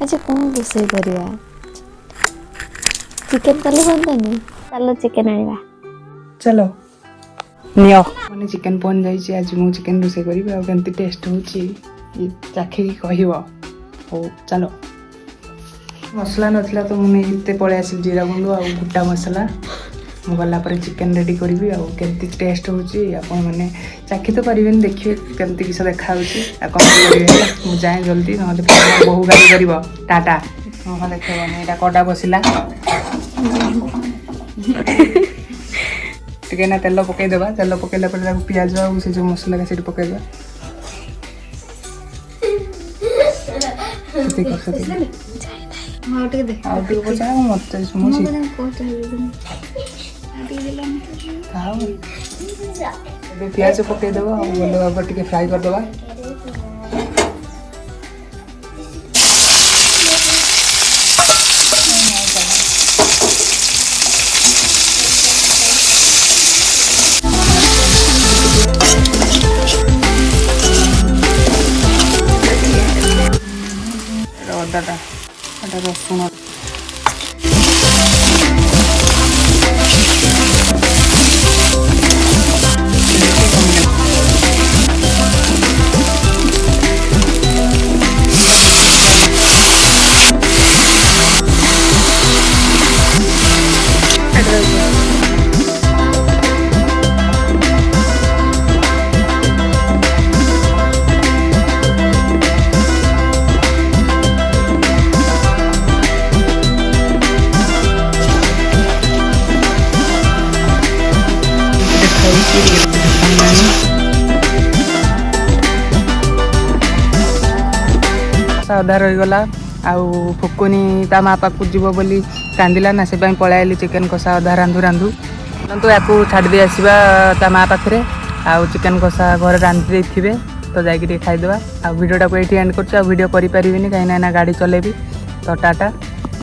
अच्छा कौन रोषे करवा चिकेन कले बनतानी चलो चिकेन आनिबा चलो नियो मैंने चिकेन पहुंच जाइए आज मु चिकेन रोषे करी आ केमती टेस्ट होची चाखी कहब हो चलो मसला नथला तो मुझे पलि आस जीरा गुंड आ गोटा मसला मु गला चिकेन रेडी करी केमती टेस्ट होची आपण मैंने चाखी तो पारे देखिए केमती किस देखा मुझे जाए जल्दी ना बहु गाड़ी कर टाटा ना देखनी यहाँ कोडा बसला टे ना तेल पकईदेवा तेल पकईला पियाज आ से जो मसला का पकईदेवा मत पियाज पकईदेव भल टे फ्राए करदे अदाटा रसुण अधा रहीगला आउ फुकुनी ता माँ पाक जीव बोली कांदिला ना से पलैली चिकेन कषा अधा रांधु रांधु तो या छाड़ी दे आसवा ता माँ पाखे आउ चिकेन कषा घर रांधि थे तो जाकि खाईदेवा आ भिडियोटा को ये एंड कर भिडियो करें कहीं ना गाड़ी चलेबी तो टाटा।